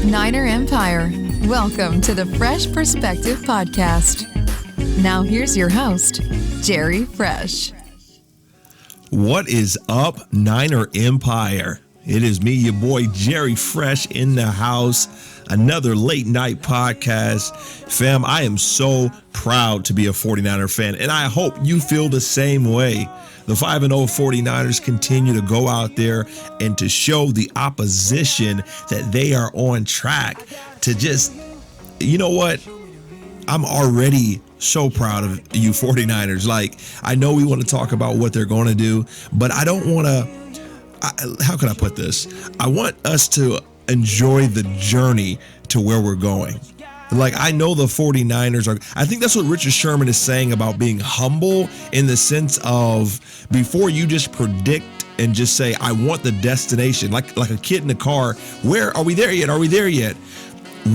Niner Empire. Welcome to the Phresh Perspective Podcast. Now here's your host, Jerry Phresh. What is up, Niner Empire? It is me, your boy, Jerry Phresh, in the house. Another late night podcast. Fam, I am so proud to be a 49er fan, and I hope you feel the same way. The 5-0 49ers continue to go out there and to show the opposition that they are on track to just, you know what? I'm already so proud of you 49ers. Like, I know we want to talk about what they're going to do, but I don't want to, how can I put this? I want us to enjoy the journey to where we're going. Like, I know the 49ers are, I think that's what Richard Sherman is saying about being humble, in the sense of before you just predict and just say, I want the destination, like a kid in the car. Where are we there yet? Are we there yet?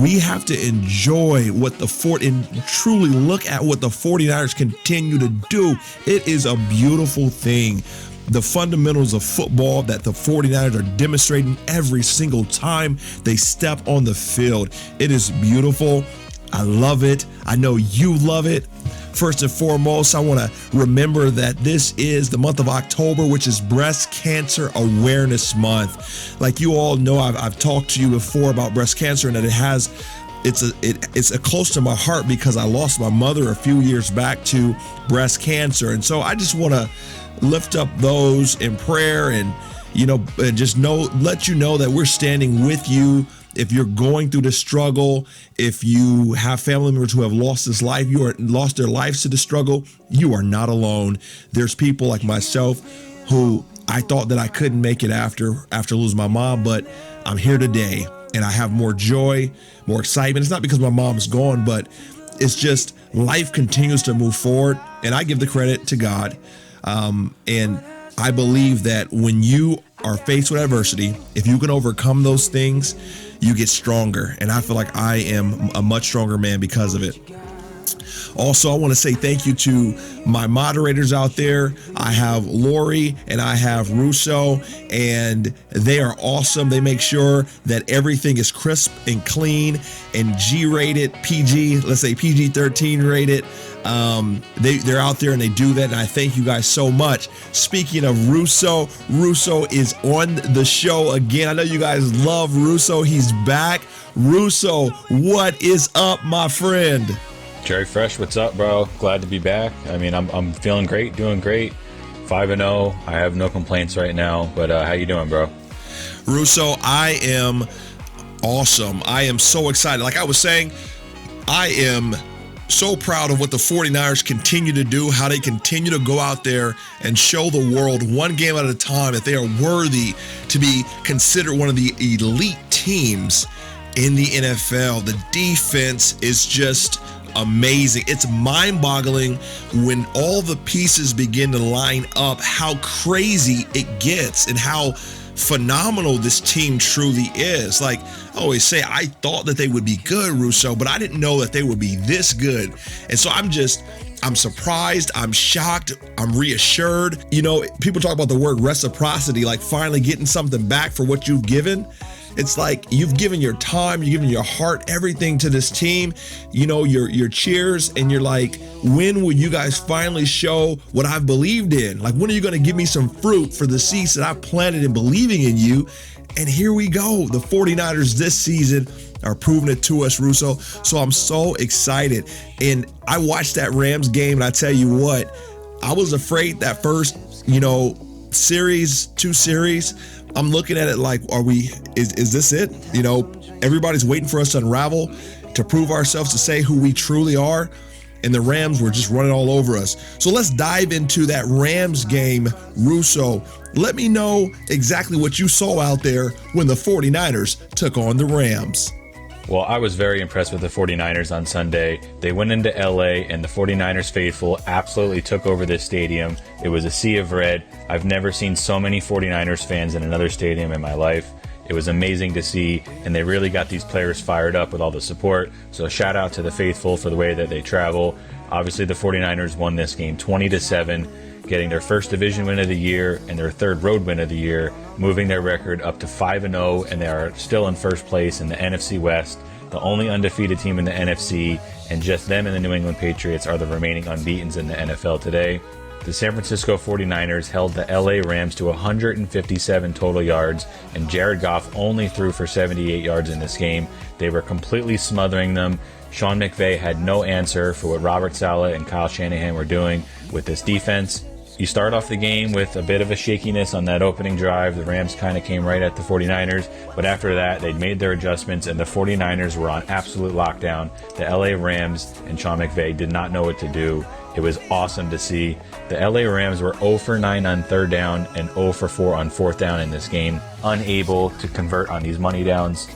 We have to enjoy what and truly look at what the 49ers continue to do. It is a beautiful thing. The fundamentals of football that the 49ers are demonstrating every single time they step on the field. It is beautiful. I love it. I know you love it. First and foremost, I want to remember that this is the month of October, which is Breast Cancer Awareness Month. Like you all know, I've talked to you before about breast cancer, and that it's a close to my heart because I lost my mother a few years back to breast cancer. And so I just want to lift up those in prayer and, and just let you know that we're standing with you. If you're going through the struggle, if you have family members who have lost lost their lives to the struggle, you are not alone. There's people like myself who I thought that I couldn't make it after losing my mom, but I'm here today and I have more joy, more excitement. It's not because my mom is gone, but it's just life continues to move forward, and I give the credit to God. And I believe that when you are faced with adversity, if you can overcome those things, you get stronger. And I feel like I am a much stronger man because of it. Also, I want to say thank you to my moderators out there. I have Lori and I have Russo, and they are awesome. They make sure that everything is crisp and clean and G-rated, let's say PG-13 rated. They're out there and they do that, and I thank you guys so much. Speaking of Russo is on the show again. I know you guys love Russo. He's back. Russo, what is up, my friend? Jerry Phresh, what's up, bro? Glad to be back. I mean, I'm feeling great, doing great. 5-0. I have no complaints right now, but how you doing, bro? Russo, I am awesome. I am so excited. Like I was saying, I am so proud of what the 49ers continue to do, how they continue to go out there and show the world one game at a time that they are worthy to be considered one of the elite teams in the NFL. The defense is just amazing. It's mind-boggling when all the pieces begin to line up, how crazy it gets and how phenomenal this team truly is. Like I always say, I thought that they would be good, Russo, but I didn't know that they would be this good. And so I'm surprised, I'm shocked, I'm reassured. People talk about the word reciprocity, like finally getting something back for what you've given. It's like you've given your time, you've given your heart, everything to this team, your cheers, and you're like, when will you guys finally show what I've believed in? Like, when are you going to give me some fruit for the seeds that I've planted in believing in you? And here we go. The 49ers this season are proving it to us, Russo. So I'm so excited. And I watched that Rams game, and I tell you what, I was afraid that first, two series, I'm looking at it like, is this it? Everybody's waiting for us to unravel, to prove ourselves, to say who we truly are. And the Rams were just running all over us. So let's dive into that Rams game, Russo. Let me know exactly what you saw out there when the 49ers took on the Rams. Well, I was very impressed with the 49ers on Sunday. They went into LA, and the 49ers faithful absolutely took over this stadium. It was a sea of red. I've never seen so many 49ers fans in another stadium in my life. It was amazing to see, and they really got these players fired up with all the support. So shout out to the faithful for the way that they travel. Obviously, the 49ers won this game 20-7. getting their first division win of the year and their third road win of the year, moving their record up to 5-0, and they are still in first place in the NFC West, the only undefeated team in the NFC, and just them and the New England Patriots are the remaining unbeatens in the NFL today. The San Francisco 49ers held the LA Rams to 157 total yards, and Jared Goff only threw for 78 yards in this game. They were completely smothering them. Sean McVay had no answer for what Robert Saleh and Kyle Shanahan were doing with this defense. You start off the game with a bit of a shakiness on that opening drive. The Rams kind of came right at the 49ers, but after that, they'd made their adjustments, and the 49ers were on absolute lockdown. The LA Rams and Sean McVay did not know what to do. It was awesome to see. The LA Rams were 0 for 9 on third down and 0 for 4 on fourth down in this game, unable to convert on these money downs.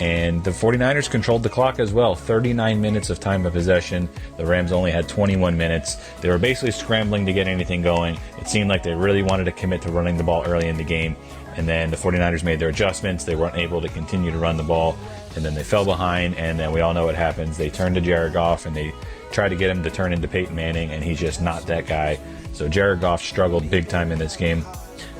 And the 49ers controlled the clock as well. 39 minutes of time of possession. The Rams only had 21 minutes. They were basically scrambling to get anything going. It seemed like they really wanted to commit to running the ball early in the game. And then the 49ers made their adjustments. They weren't able to continue to run the ball. And then they fell behind. And then we all know what happens. They turned to Jared Goff and they tried to get him to turn into Peyton Manning. And he's just not that guy. So Jared Goff struggled big time in this game.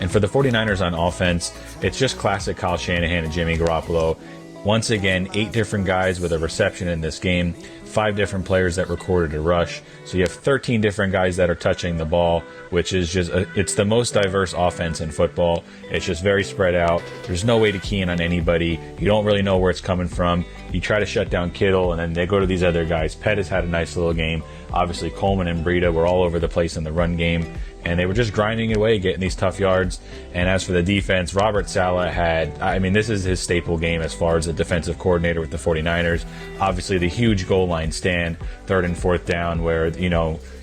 And for the 49ers on offense, it's just classic Kyle Shanahan and Jimmy Garoppolo. Once again, 8 different guys with a reception in this game, 5 different players that recorded a rush. So you have 13 different guys that are touching the ball, which is just, it's the most diverse offense in football. It's just very spread out. There's no way to key in on anybody. You don't really know where it's coming from. You try to shut down Kittle, and then they go to these other guys. Pettis had a nice little game. Obviously, Coleman and Breida were all over the place in the run game, and they were just grinding away, getting these tough yards. And as for the defense, Robert Saleh this is his staple game as far as the defensive coordinator with the 49ers. Obviously, the huge goal line stand, third and fourth down, where,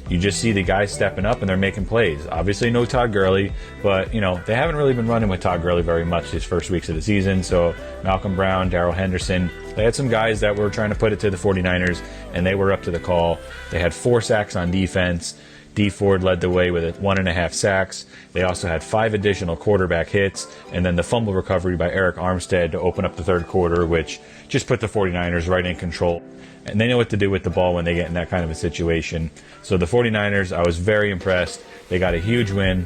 you just see the guys stepping up and they're making plays. Obviously, no Todd Gurley, but, they haven't really been running with Todd Gurley very much these first weeks of the season. So Malcolm Brown, Darrell Henderson, they had some guys that were trying to put it to the 49ers, and they were up to the call. They had 4 sacks on defense. Dee Ford led the way with 1.5 sacks. They also had 5 additional quarterback hits, and then the fumble recovery by Eric Armstead to open up the third quarter, which just put the 49ers right in control. And they know what to do with the ball when they get in that kind of a situation. So the 49ers, I was very impressed. They got a huge win.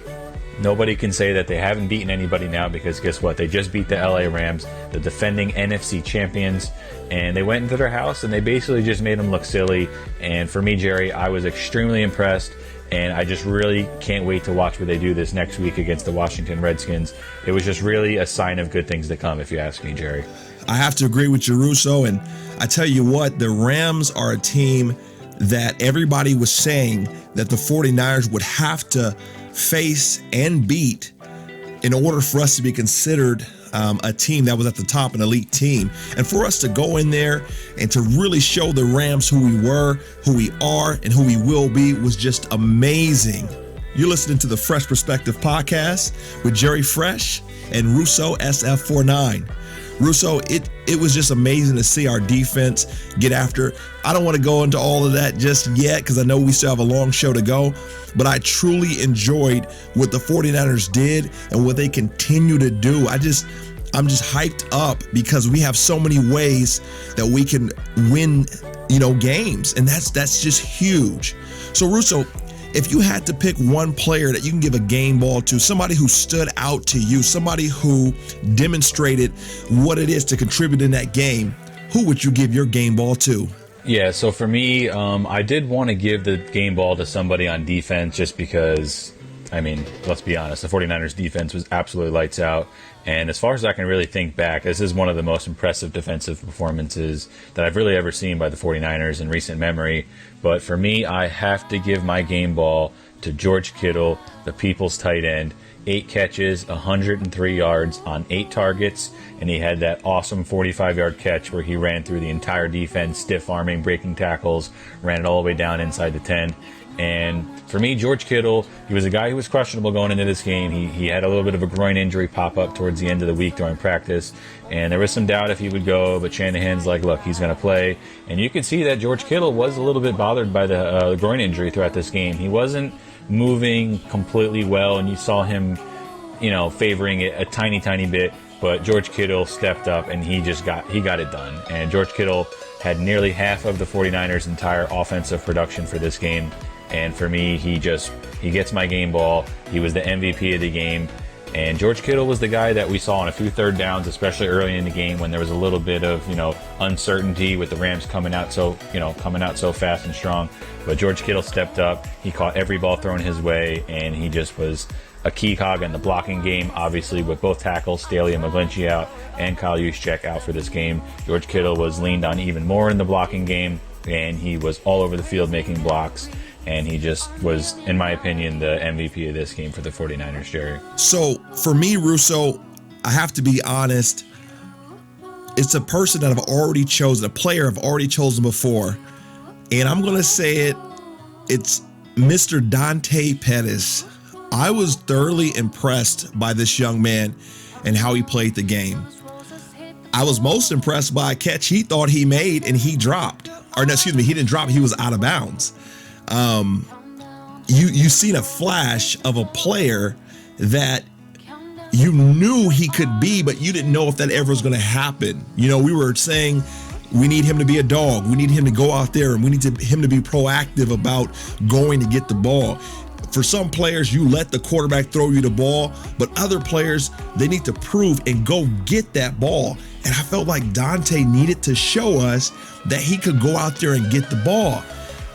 Nobody can say that they haven't beaten anybody now, because guess what? They just beat the LA Rams, the defending NFC champions, and they went into their house and they basically just made them look silly. And for me, Jerry, I was extremely impressed, and I just really can't wait to watch what they do this next week against the Washington Redskins. It was just really a sign of good things to come, if you ask me, Jerry. I have to agree with you, Russo, and I tell you what, the Rams are a team that everybody was saying that the 49ers would have to face and beat in order for us to be considered a team that was at the top, an elite team. And for us to go in there and to really show the Rams who we were, who we are, and who we will be was just amazing. You're listening to the Phresh Perspective Podcast with Jerry Phresh and Russo SF49. Russo, it was just amazing to see our defense get after. I don't want to go into all of that just yet because I know we still have a long show to go, but I truly enjoyed what the 49ers did and what they continue to do. I'm just hyped up because we have so many ways that we can win, games, and that's just huge. So Russo, if you had to pick one player that you can give a game ball to, somebody who stood out to you, somebody who demonstrated what it is to contribute in that game, who would you give your game ball to? Yeah, so for me, I did want to give the game ball to somebody on defense just because, let's be honest, the 49ers defense was absolutely lights out. And as far as I can really think back, this is one of the most impressive defensive performances that I've really ever seen by the 49ers in recent memory. But for me, I have to give my game ball to George Kittle, the people's tight end. 8 catches, 103 yards on 8 targets, and he had that awesome 45-yard catch where he ran through the entire defense, stiff-arming, breaking tackles, ran it all the way down inside the 10. And for me, George Kittle, he was a guy who was questionable going into this game. He had a little bit of a groin injury pop up towards the end of the week during practice, and there was some doubt if he would go, but Shanahan's like, look, he's going to play. And you could see that George Kittle was a little bit bothered by the groin injury throughout this game. He wasn't moving completely well, and you saw him, favoring it a tiny bit, but George Kittle stepped up and he got it done. And George Kittle had nearly half of the 49ers' entire offensive production for this game. And for me, he gets my game ball. He was the MVP of the game. And George Kittle was the guy that we saw on a few third downs, especially early in the game when there was a little bit of, uncertainty with the Rams coming out so fast and strong. But George Kittle stepped up. He caught every ball thrown his way, and he just was a key cog in the blocking game, obviously with both tackles, Staley and McGlinchey out, and Kyle Juszczyk out for this game. George Kittle was leaned on even more in the blocking game, and he was all over the field making blocks. And he just was, in my opinion, the MVP of this game for the 49ers, Jerry. So for me, Russo, I have to be honest. It's a person that I've already chosen, a player I've already chosen before. And I'm going to say it. It's Mr. Dante Pettis. I was thoroughly impressed by this young man and how he played the game. I was most impressed by a catch he thought he made and he dropped. Or no, excuse me, he didn't drop, he was out of bounds. You seen a flash of a player that you knew he could be, but you didn't know if that ever was going to happen. We were saying we need him to be a dog. We need him to go out there, and we need him to be proactive about going to get the ball. For some players, you let the quarterback throw you the ball, but other players, they need to prove and go get that ball. And I felt like Dante needed to show us that he could go out there and get the ball.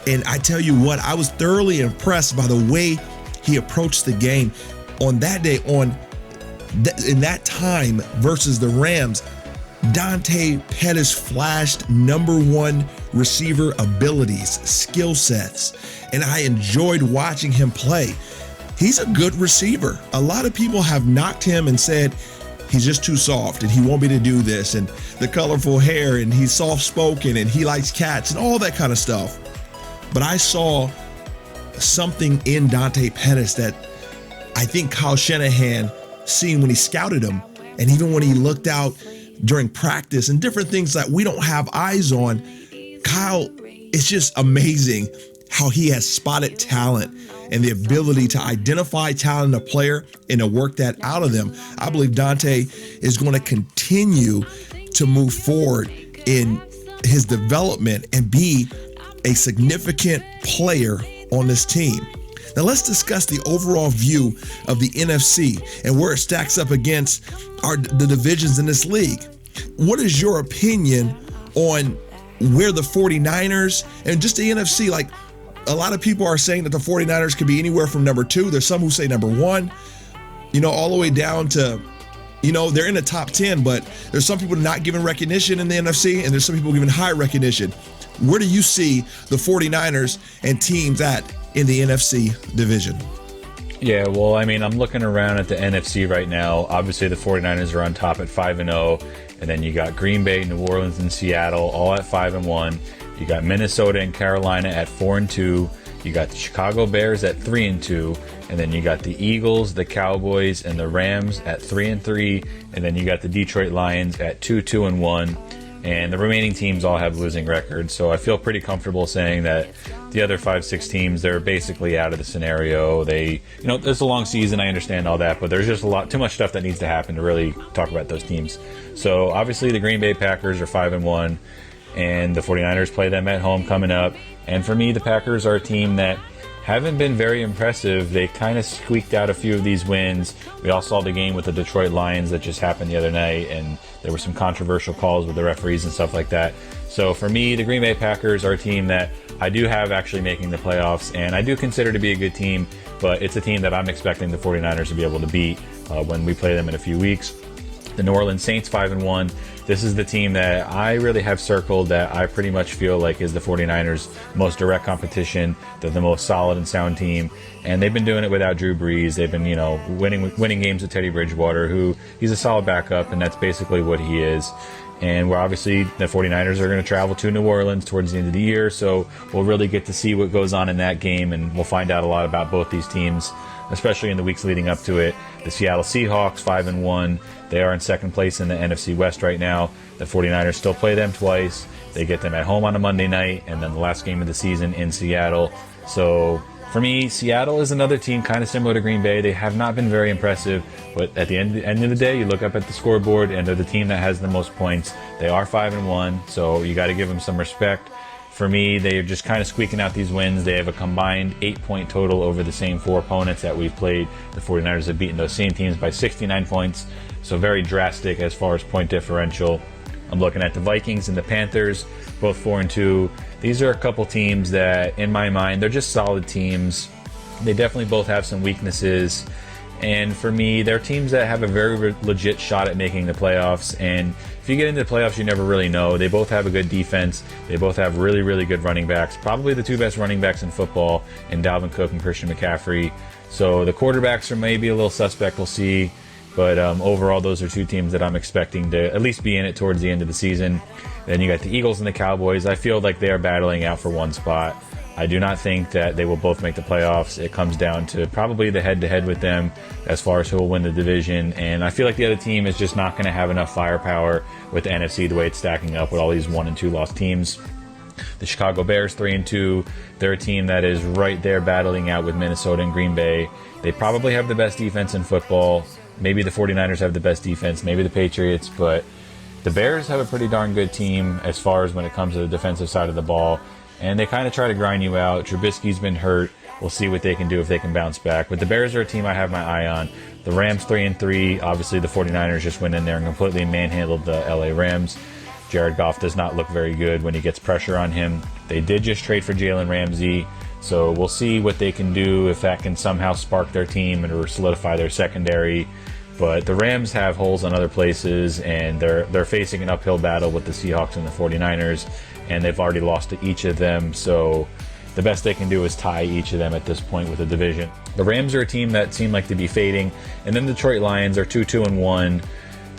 And I tell you what, I was thoroughly impressed by the way he approached the game on that day, in that time versus the Rams. Dante Pettis flashed number one receiver abilities, skill sets, and I enjoyed watching him play. He's a good receiver. A lot of people have knocked him and said he's just too soft and he won't be able to do this, and the colorful hair, and he's soft-spoken and he likes cats and all that kind of stuff. But I saw something in Dante Pettis that I think Kyle Shanahan seen when he scouted him, and even when he looked out during practice and different things that we don't have eyes on. Kyle, it's just amazing how he has spotted talent and the ability to identify talent in a player and to work that out of them. I believe Dante is going to continue to move forward in his development and be a significant player on this team. Now let's discuss the overall view of the NFC and where it stacks up against the divisions in this league. What is your opinion on where the 49ers and just the NFC, like a lot of people are saying that the 49ers could be anywhere from number 2. There's some who say number 1, all the way down to, they're in the top 10, but there's some people not giving recognition in the NFC and there's some people giving high recognition. Where do you see the 49ers and teams at in the NFC division? Yeah, well, I'm looking around at the NFC right now. Obviously, the 49ers are on top at 5-0. And then you got Green Bay, New Orleans, and Seattle all at 5-1. You got Minnesota and Carolina at 4-2. You got the Chicago Bears at 3-2. And then you got the Eagles, the Cowboys, and the Rams at 3-3. And then you got the Detroit Lions at 2-1. And the remaining teams all have losing records. So I feel pretty comfortable saying that the other 5-6 teams, they're basically out of the scenario. It's a long season, I understand all that, but there's just too much stuff that needs to happen to really talk about those teams. So obviously the Green Bay Packers are 5-1, and the 49ers play them at home coming up. And for me, the Packers are a team that haven't been very impressive. They kind of squeaked out a few of these wins. We all saw the game with the Detroit Lions that just happened the other night, and there were some controversial calls with the referees and stuff like that. So for me, the Green Bay Packers are a team that I do have actually making the playoffs, and I do consider to be a good team, but it's a team that I'm expecting the 49ers to be able to beat when we play them in a few weeks. The New Orleans Saints 5-1. This is the team that I really have circled that I pretty much feel like is the 49ers' most direct competition. They're the most solid and sound team, and they've been doing it without Drew Brees. They've been, winning games with Teddy Bridgewater, who he's a solid backup, and that's basically what he is. And we're obviously, the 49ers are going to travel to New Orleans towards the end of the year, so we'll really get to see what goes on in that game, and we'll find out a lot about both these teams, especially in the weeks leading up to it. The Seattle Seahawks 5-1. They are in second place in the NFC West right now. The 49ers still play them twice. They get them at home on a Monday night, and then the last game of the season in Seattle. So for me, Seattle is another team kind of similar to Green Bay. They have not been very impressive, but at the end of the day, you look up at the scoreboard, and they're the team that has the most points. They are 5-1, so you got to give them some respect. For me, they're just kind of squeaking out these wins. They have a combined 8-point total over the same 4 opponents that we've played. The 49ers have beaten those same teams by 69 points, so very drastic as far as point differential. I'm looking at the Vikings and the Panthers, both 4-2. These are a couple teams that, in my mind, they're just solid teams. They definitely both have some weaknesses. And for me, they're teams that have a very legit shot at making the playoffs. And if you get into the playoffs, you never really know. They both have a good defense. They both have really, really good running backs. Probably the 2 best running backs in football, in Dalvin Cook and Christian McCaffrey. So the quarterbacks are maybe a little suspect. We'll see. But overall, those are 2 teams that I'm expecting to at least be in it towards the end of the season. Then you got the Eagles and the Cowboys. I feel like they are battling out for one spot. I do not think that they will both make the playoffs. It comes down to probably the head-to-head with them as far as who will win the division. And I feel like the other team is just not going to have enough firepower with the NFC the way it's stacking up with all these 1- and 2-loss teams. The Chicago Bears, 3-2. They're a team that is right there battling out with Minnesota and Green Bay. They probably have the best defense in football. Maybe the 49ers have the best defense, maybe the Patriots, but the Bears have a pretty darn good team as far as when it comes to the defensive side of the ball. And they kind of try to grind you out. Trubisky's been hurt. We'll see what they can do if they can bounce back. But the Bears are a team I have my eye on. The Rams 3-3. Obviously, the 49ers just went in there and completely manhandled the LA Rams. Jared Goff does not look very good when he gets pressure on him. They did just trade for Jalen Ramsey. So we'll see what they can do, if that can somehow spark their team and solidify their secondary. But the Rams have holes in other places, and they're facing an uphill battle with the Seahawks and the 49ers. And they've already lost to each of them, so the best they can do is tie each of them at this point with the division. The Rams are a team that seem like to be fading, and then the Detroit Lions are 2-1.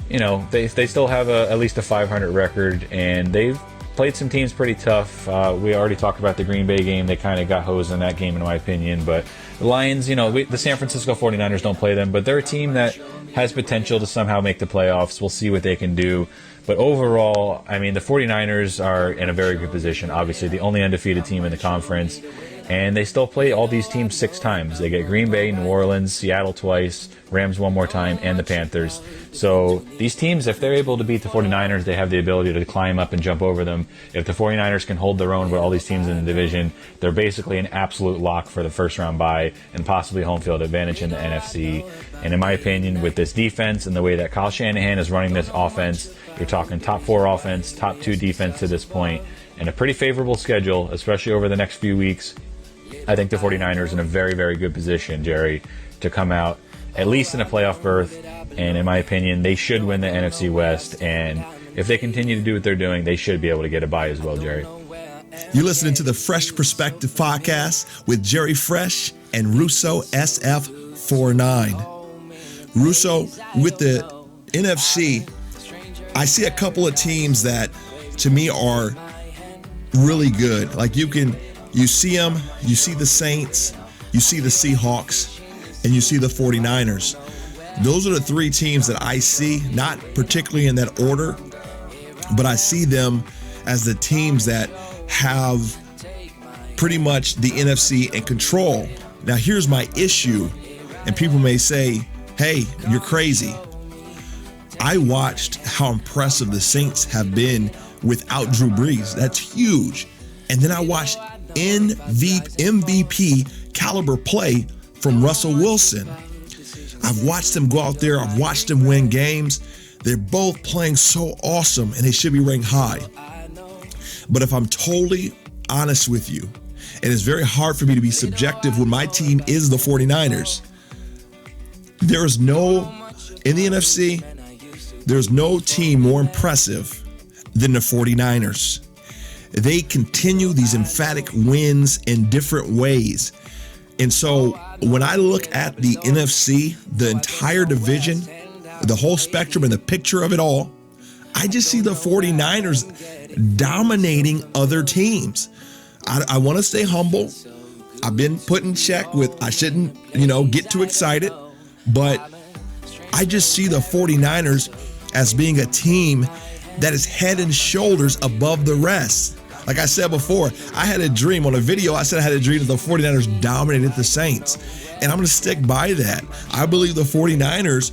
You know, they still have at least a 500 record, and they've played some teams pretty tough. We already talked about the Green Bay game. They kind of got hosed in that game, in my opinion. But the Lions, the San Francisco 49ers don't play them, but they're a team that has potential to somehow make the playoffs. We'll see what they can do. But overall, I mean, the 49ers are in a very good position. Obviously, the only undefeated team in the conference. And they still play all these teams 6 times. They get Green Bay, New Orleans, Seattle twice, Rams one more time, and the Panthers. So these teams, if they're able to beat the 49ers, they have the ability to climb up and jump over them. If the 49ers can hold their own with all these teams in the division, they're basically an absolute lock for the first round bye and possibly home field advantage in the NFC. And in my opinion, with this defense and the way that Kyle Shanahan is running this offense, you're talking top 4 offense, top 2 defense to this point, and a pretty favorable schedule, especially over the next few weeks. I think the 49ers in a very, very good position, Jerry, to come out at least in a playoff berth. And in my opinion, they should win the NFC West. And if they continue to do what they're doing, they should be able to get a bye as well, Jerry. You're listening to the Phresh Perspective Podcast with Jerry Phresh and Russo SF49. Russo, with the NFC, I see a couple of teams that, to me, are really good. Like you see them, you see the Saints, you see the Seahawks, and you see the 49ers. Those are the 3 teams that I see, not particularly in that order, but I see them as the teams that have pretty much the NFC in control. Now, here's my issue, and people may say, hey, you're crazy. I watched how impressive the Saints have been without Drew Brees. That's huge. And then I watched MVP caliber play from Russell Wilson. I've watched them go out there. I've watched them win games. They're both playing so awesome, and they should be ranked high. But if I'm totally honest with you, and it's very hard for me to be subjective when my team is the 49ers, in the NFC, there's no team more impressive than the 49ers. They continue these emphatic wins in different ways. And so when I look at the NFC, the entire division, the whole spectrum and the picture of it all, I just see the 49ers dominating other teams. I want to stay humble. I've been put in check with, I shouldn't, get too excited, but I just see the 49ers as being a team that is head and shoulders above the rest. Like I said before, I had a dream on a video. I said I had a dream that the 49ers dominated the Saints, and I'm going to stick by that. I believe the 49ers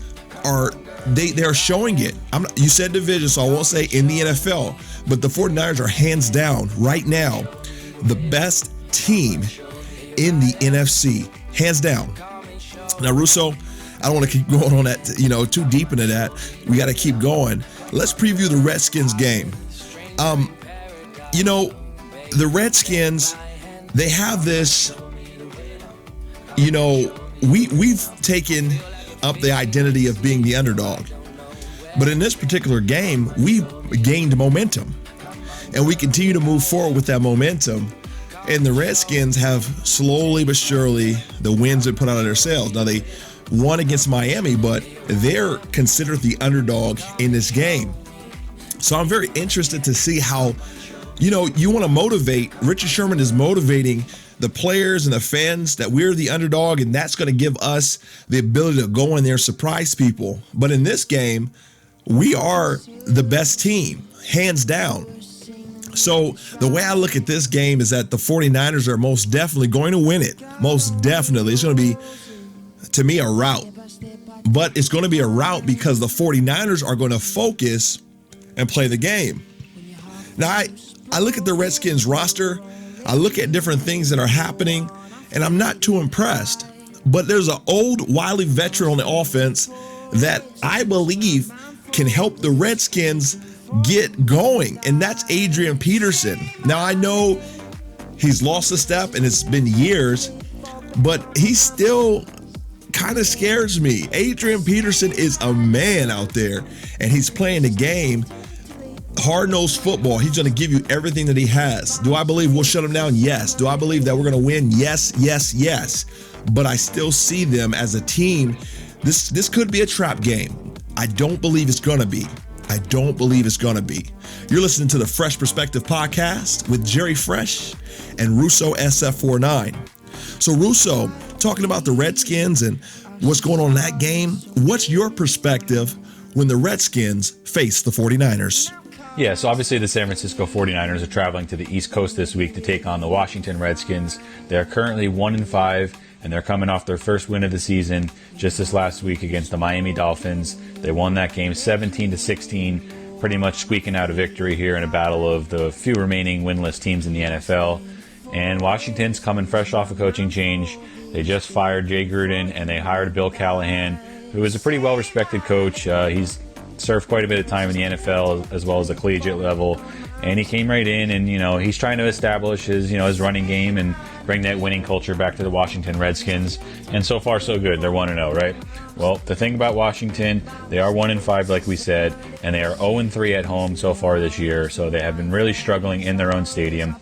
they're showing it. You said division, so I won't say in the NFL, but the 49ers are hands down right now the best team in the NFC, hands down. Now, Russo, I don't want to keep going on that, too deep into that. We got to keep going. Let's preview the Redskins game. The Redskins, they have this, we've taken up the identity of being the underdog. But in this particular game, we gained momentum. And we continue to move forward with that momentum. And the Redskins have slowly but surely, the winds have put out of their sails. Now, they won against Miami, but they're considered the underdog in this game. So I'm very interested to see how, you want to motivate. Richard Sherman is motivating the players and the fans that we're the underdog, and that's going to give us the ability to go in there and surprise people. But in this game, we are the best team, hands down. So the way I look at this game is that the 49ers are most definitely going to win it. Most definitely. It's going to be, to me, a rout. But it's going to be a rout because the 49ers are going to focus and play the game. Now, I look at the Redskins roster. I look at different things that are happening, and I'm not too impressed. But there's an old, wily veteran on the offense that I believe can help the Redskins get going, and that's Adrian Peterson. Now, I know he's lost a step, and it's been years, but he still kind of scares me. Adrian Peterson is a man out there, and he's playing the game. Hard-nosed football. He's going to give you everything that he has. Do I believe we'll shut him down? Yes. Do I believe that we're going to win? Yes, yes, yes. But I still see them as a team. This could be a trap game. I don't believe it's going to be. I don't believe it's going to be. You're listening to the Phresh Perspective Podcast with Jerry Phresh and Russo SF49. So, Russo, talking about the Redskins and what's going on in that game, what's your perspective when the Redskins face the 49ers? Yeah, so obviously the San Francisco 49ers are traveling to the East Coast this week to take on the Washington Redskins. They're currently 1-5, and they're coming off their first win of the season just this last week against the Miami Dolphins. They won that game 17-16, pretty much squeaking out a victory here in a battle of the few remaining winless teams in the NFL. And Washington's coming fresh off a coaching change. They just fired Jay Gruden, and they hired Bill Callahan, who is a pretty well-respected coach. He's served quite a bit of time in the NFL as well as the collegiate level, and he came right in and he's trying to establish his his running game and bring that winning culture back to the Washington Redskins. And so far so good. They're 1-0, right? Well, the thing about Washington, they are 1-5 like we said, and they are 0-3 at home so far this year. So they have been really struggling in their own stadium,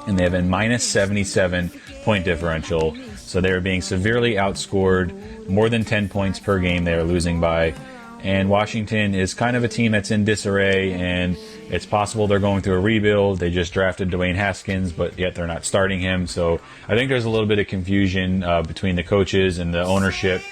and they have been minus 77 point differential. So they are being severely outscored, more than 10 points per game they are losing by. And Washington is kind of a team that's in disarray, and it's possible they're going through a rebuild. They just drafted Dwayne Haskins, but yet they're not starting him. So I think there's a little bit of confusion between the coaches and the ownership,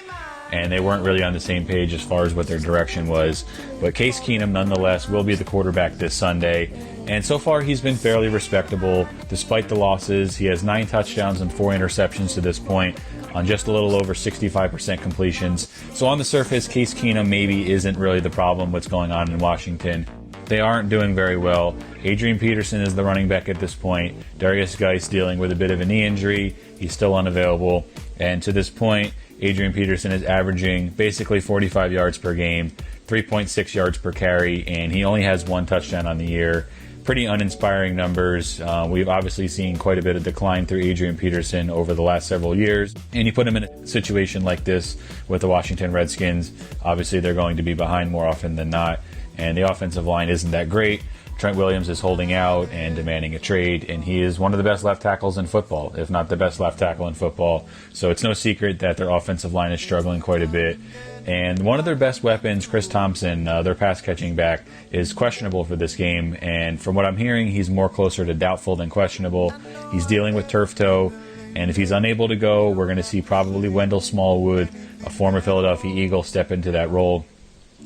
and they weren't really on the same page as far as what their direction was. But Case Keenum, nonetheless, will be the quarterback this Sunday. And so far, he's been fairly respectable despite the losses. He has 9 touchdowns and 4 interceptions to this point on just a little over 65% completions. So on the surface, Case Keenum maybe isn't really the problem what's going on in Washington. They aren't doing very well. Adrian Peterson is the running back at this point. Darius Geis dealing with a bit of a knee injury. He's still unavailable. And to this point, Adrian Peterson is averaging basically 45 yards per game, 3.6 yards per carry, and he only has 1 touchdown on the year. Pretty uninspiring numbers. We've obviously seen quite a bit of decline through Adrian Peterson over the last several years. And you put him in a situation like this with the Washington Redskins, obviously they're going to be behind more often than not. And the offensive line isn't that great. Trent Williams is holding out and demanding a trade, and he is one of the best left tackles in football, if not the best left tackle in football. So it's no secret that their offensive line is struggling quite a bit. And one of their best weapons, Chris Thompson, their pass-catching back, is questionable for this game. And from what I'm hearing, he's more closer to doubtful than questionable. He's dealing with turf toe, and if he's unable to go, we're going to see probably Wendell Smallwood, a former Philadelphia Eagle, step into that role.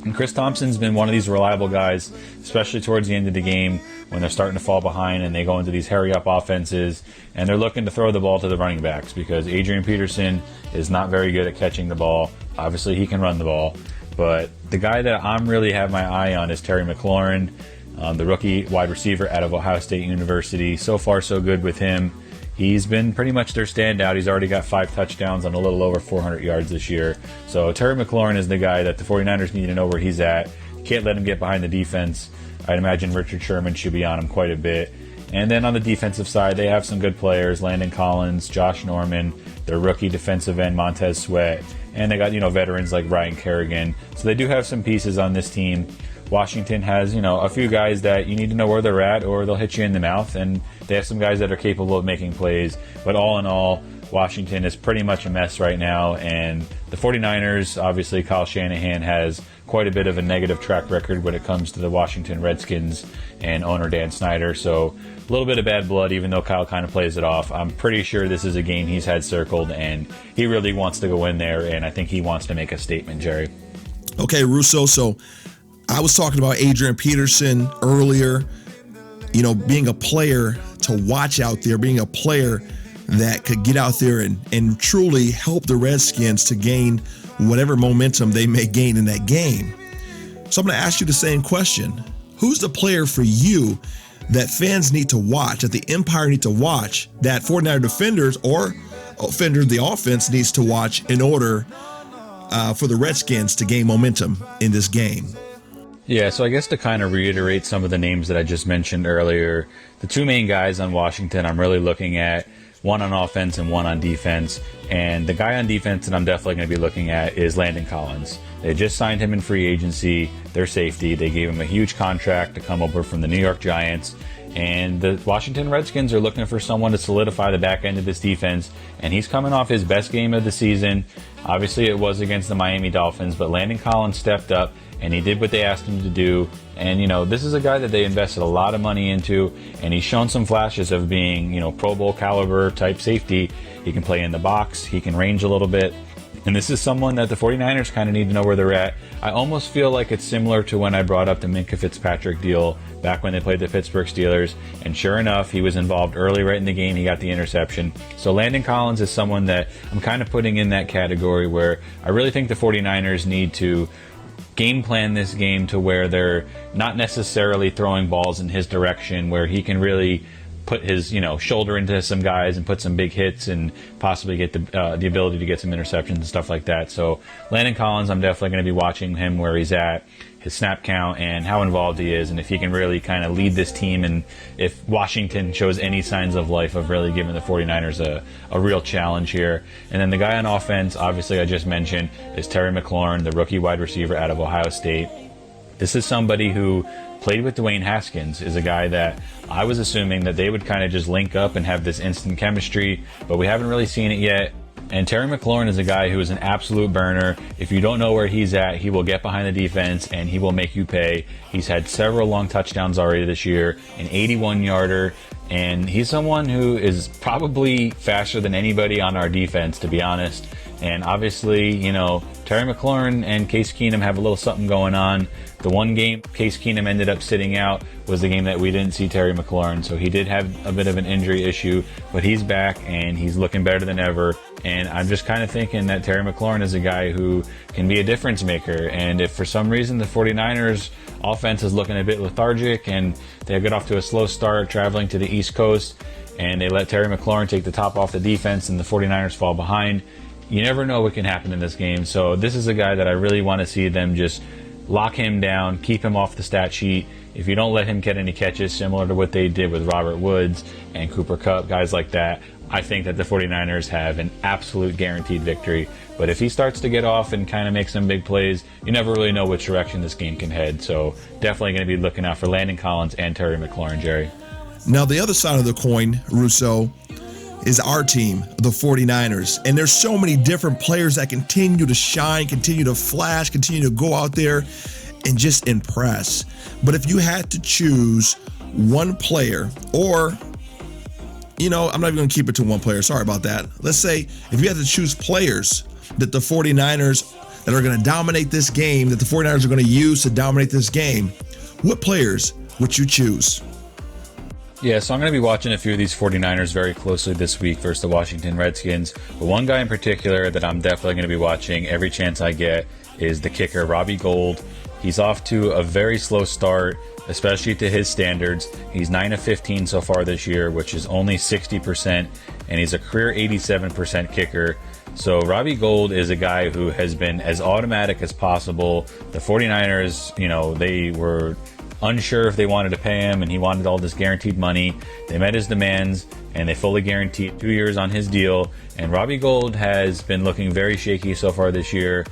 And Chris Thompson's been one of these reliable guys, especially towards the end of the game when they're starting to fall behind and they go into these hurry-up offenses, and they're looking to throw the ball to the running backs because Adrian Peterson is not very good at catching the ball. Obviously, he can run the ball, but the guy that I'm really have my eye on is Terry McLaurin. the rookie wide receiver out of Ohio State University. So far, so good with him. He's been pretty much their standout. He's already got 5 touchdowns on a little over 400 yards this year. So Terry McLaurin is the guy that the 49ers need to know where he's at. Can't let him get behind the defense. I'd imagine Richard Sherman should be on him quite a bit. And then on the defensive side, they have some good players: Landon Collins, Josh Norman, their rookie defensive end Montez Sweat, and they got, veterans like Ryan Kerrigan. So they do have some pieces on this team. Washington has, a few guys that you need to know where they're at or they'll hit you in the mouth, and they have some guys that are capable of making plays. But all in all, Washington is pretty much a mess right now, and the 49ers, obviously Kyle Shanahan has quite a bit of a negative track record when it comes to the Washington Redskins and owner Dan Snyder, so a little bit of bad blood, even though Kyle kind of plays it off. I'm pretty sure this is a game he's had circled, and he really wants to go in there, and I think he wants to make a statement, Jerry. Okay, Russo, so I was talking about Adrian Peterson earlier, being a player to watch out there, being a player that could get out there and truly help the Redskins to gain whatever momentum they may gain in that game. So I'm going to ask you the same question. Who's the player for you that fans need to watch, that the Empire need to watch, that 49er defenders or offenders, the offense needs to watch in order for the Redskins to gain momentum in this game? Yeah, so I guess to kind of reiterate some of the names that I just mentioned earlier, the two main guys on Washington I'm really looking at, one on offense and one on defense. And the guy on defense that I'm definitely going to be looking at is Landon Collins. They just signed him in free agency, their safety. They gave him a huge contract to come over from the New York Giants. And the Washington Redskins are looking for someone to solidify the back end of this defense. And he's coming off his best game of the season. Obviously, it was against the Miami Dolphins, but Landon Collins stepped up and he did what they asked him to do. And, this is a guy that they invested a lot of money into, and he's shown some flashes of being, Pro Bowl caliber type safety. He can play in the box, he can range a little bit. And this is someone that the 49ers kind of need to know where they're at. I almost feel like it's similar to when I brought up the Minkah Fitzpatrick deal back when they played the Pittsburgh Steelers. And sure enough, he was involved early right in the game. He got the interception. So Landon Collins is someone that I'm kind of putting in that category where I really think the 49ers need to game plan this game to where they're not necessarily throwing balls in his direction, where he can really put his shoulder into some guys and put some big hits and possibly get the ability to get some interceptions and stuff like that. So Landon Collins, I'm definitely going to be watching him where he's at, his snap count, and how involved he is, and if he can really kind of lead this team, and if Washington shows any signs of life of really giving the 49ers a real challenge here. And then the guy on offense, obviously I just mentioned, is Terry McLaurin, the rookie wide receiver out of Ohio State. This is somebody who played with Dwayne Haskins, is a guy that I was assuming that they would kind of just link up and have this instant chemistry, but we haven't really seen it yet. And Terry McLaurin is a guy who is an absolute burner. If you don't know where he's at, he will get behind the defense and he will make you pay. He's had several long touchdowns already this year, an 81-yarder, and he's someone who is probably faster than anybody on our defense, to be honest. And obviously, Terry McLaurin and Case Keenum have a little something going on. The one game Case Keenum ended up sitting out was the game that we didn't see Terry McLaurin. So he did have a bit of an injury issue, but he's back and he's looking better than ever. And I'm just kind of thinking that Terry McLaurin is a guy who can be a difference maker. And if for some reason the 49ers offense is looking a bit lethargic and they get off to a slow start traveling to the East Coast and they let Terry McLaurin take the top off the defense and the 49ers fall behind, you never know what can happen in this game. So this is a guy that I really want to see them just lock him down, keep him off the stat sheet. If you don't let him get any catches, similar to what they did with Robert Woods and Cooper Kupp, guys like that, I think that the 49ers have an absolute guaranteed victory. But if he starts to get off and kind of make some big plays, you never really know which direction this game can head. So definitely going to be looking out for Landon Collins and Terry McLaurin, Jerry. Now, the other side of the coin, Russo, is our team, the 49ers. And there's so many different players that continue to shine, continue to flash, continue to go out there and just impress. But if you had to choose one player, or, I'm not even going to keep it to one player. Sorry about that. Let's say if you had to choose players that the 49ers that are going to dominate this game, that the 49ers are going to use to dominate this game, what players would you choose? Yeah, so I'm going to be watching a few of these 49ers very closely this week versus the Washington Redskins. But one guy in particular that I'm definitely going to be watching every chance I get is the kicker, Robbie Gould. He's off to a very slow start. especially to his standards. He's 9 of 15 so far this year, which is only 60%, and he's a career 87% kicker. So Robbie Gould is a guy who has been as automatic as possible. The 49ers, they were unsure if they wanted to pay him, and he wanted all this guaranteed money. They met his demands, and they fully guaranteed 2 years on his deal. And Robbie Gould has been looking very shaky so far this year.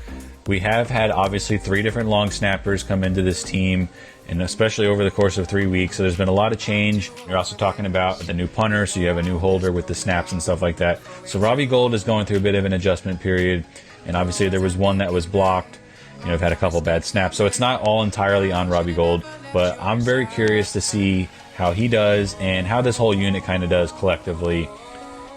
We have had obviously 3 different long snappers come into this team, and especially over the course of 3 weeks. So there's been a lot of change. You're also talking about the new punter, so you have a new holder with the snaps and stuff like that. So Robbie Gould is going through a bit of an adjustment period, and obviously there was one that was blocked. I've had a couple bad snaps, so it's not all entirely on Robbie Gould, but I'm very curious to see how he does and how this whole unit kind of does collectively.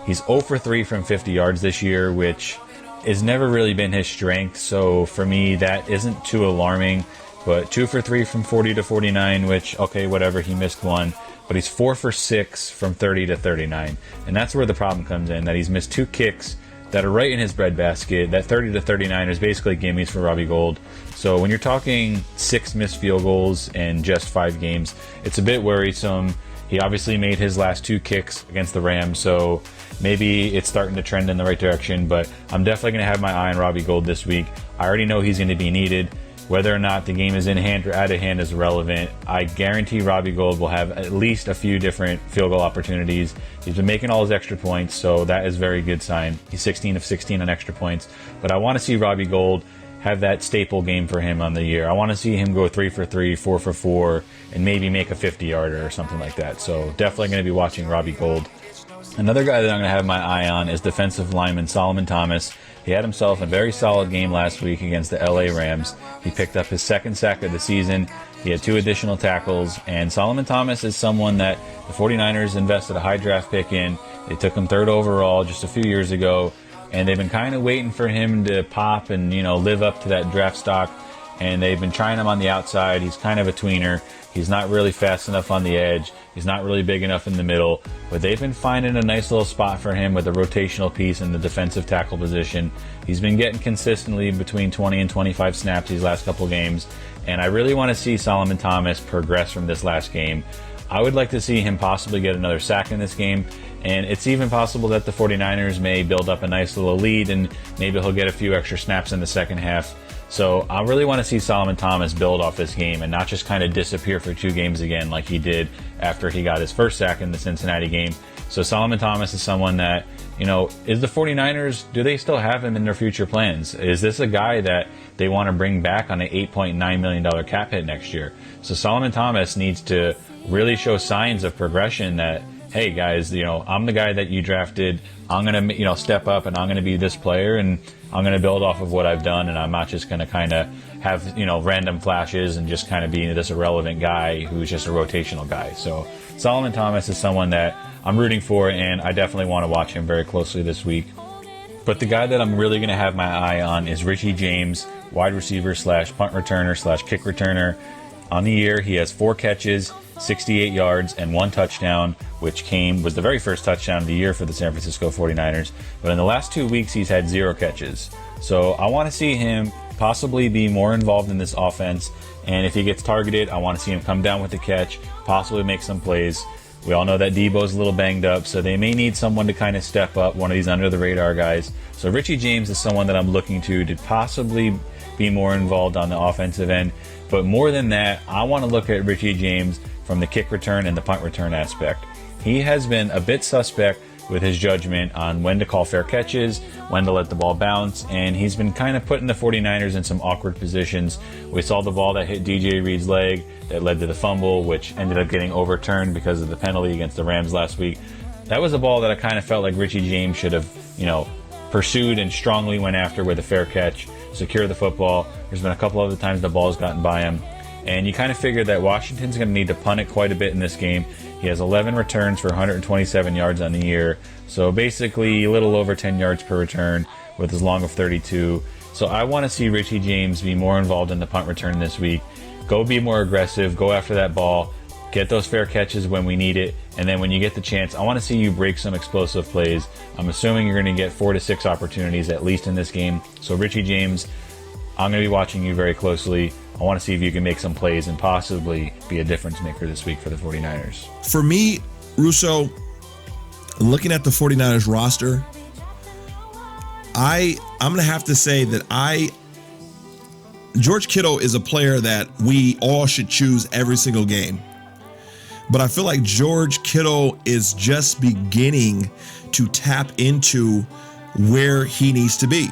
He's 0 for 3 from 50 yards this year, which has never really been his strength, so for me that isn't too alarming. But 2 for 3 from 40 to 49, which, okay, whatever, he missed one. But he's 4 for 6 from 30 to 39. And that's where the problem comes in, that he's missed 2 kicks that are right in his breadbasket. That 30 to 39 is basically gimmies for Robbie Gould. So when you're talking 6 missed field goals in just 5 games, it's a bit worrisome. He obviously made his last 2 kicks against the Rams, so maybe it's starting to trend in the right direction. But I'm definitely going to have my eye on Robbie Gould this week. I already know he's going to be needed. Whether or not the game is in hand or out of hand is irrelevant. I guarantee Robbie Gould will have at least a few different field goal opportunities. He's been making all his extra points, so that is a very good sign. He's 16 of 16 on extra points. But I want to see Robbie Gould have that staple game for him on the year. I want to see him go 3 for 3, 4 for 4, and maybe make a 50-yarder or something like that. So definitely going to be watching Robbie Gould. Another guy that I'm going to have my eye on is defensive lineman Solomon Thomas. He had himself a very solid game last week against the LA Rams. He picked up his 2nd sack of the season. He had 2 additional tackles. And Solomon Thomas is someone that the 49ers invested a high draft pick in. They took him 3rd overall just a few years ago. And they've been kind of waiting for him to pop and, live up to that draft stock. And they've been trying him on the outside. He's kind of a tweener. He's not really fast enough on the edge. He's not really big enough in the middle. But they've been finding a nice little spot for him with a rotational piece in the defensive tackle position. He's been getting consistently between 20 and 25 snaps these last couple games. And I really want to see Solomon Thomas progress from this last game. I would like to see him possibly get another sack in this game. And it's even possible that the 49ers may build up a nice little lead and maybe he'll get a few extra snaps in the second half. So I really want to see Solomon Thomas build off this game and not just kind of disappear for 2 games again like he did after he got his first sack in the Cincinnati game. So Solomon Thomas is someone that, is the 49ers, do they still have him in their future plans? Is this a guy that they want to bring back on an $8.9 million cap hit next year? So Solomon Thomas needs to really show signs of progression that, hey guys, I'm the guy that you drafted. I'm going to, step up and I'm going to be this player and I'm going to build off of what I've done, and I'm not just going to kind of have, random flashes and just kind of be this irrelevant guy who's just a rotational guy. So Solomon Thomas is someone that I'm rooting for, and I definitely want to watch him very closely this week. But the guy that I'm really going to have my eye on is Richie James, wide receiver / punt returner / kick returner. On the year, he has 4 catches, 68 yards, and 1 touchdown, which was the very first touchdown of the year for the San Francisco 49ers. But in the last 2 weeks, he's had 0 catches. So I want to see him possibly be more involved in this offense. And if he gets targeted, I want to see him come down with the catch, possibly make some plays. We all know that Debo's a little banged up, so they may need someone to kind of step up, one of these under-the-radar guys. So Richie James is someone that I'm looking to possibly be more involved on the offensive end. But more than that, I want to look at Richie James from the kick return and the punt return aspect. He has been a bit suspect with his judgment on when to call fair catches, when to let the ball bounce, and he's been kind of putting the 49ers in some awkward positions. We saw the ball that hit DJ Reed's leg that led to the fumble, which ended up getting overturned because of the penalty against the Rams last week. That was a ball that I kind of felt like Richie James should have, pursued and strongly went after with a fair catch, secure the football. There's been a couple other times the ball's gotten by him. And you kind of figure that Washington's going to need to punt it quite a bit in this game. He has 11 returns for 127 yards on the year. So basically a little over 10 yards per return with as long of 32. So I want to see Richie James be more involved in the punt return this week. Go be more aggressive. Go after that ball. Get those fair catches when we need it. And then when you get the chance, I want to see you break some explosive plays. I'm assuming you're going to get 4 to 6 opportunities at least in this game. So Richie James, I'm going to be watching you very closely. I want to see if you can make some plays and possibly be a difference maker this week for the 49ers. For me, Russo, looking at the 49ers roster, I'm going to have to say that George Kittle is a player that we all should choose every single game. But I feel like George Kittle is just beginning to tap into where he needs to be.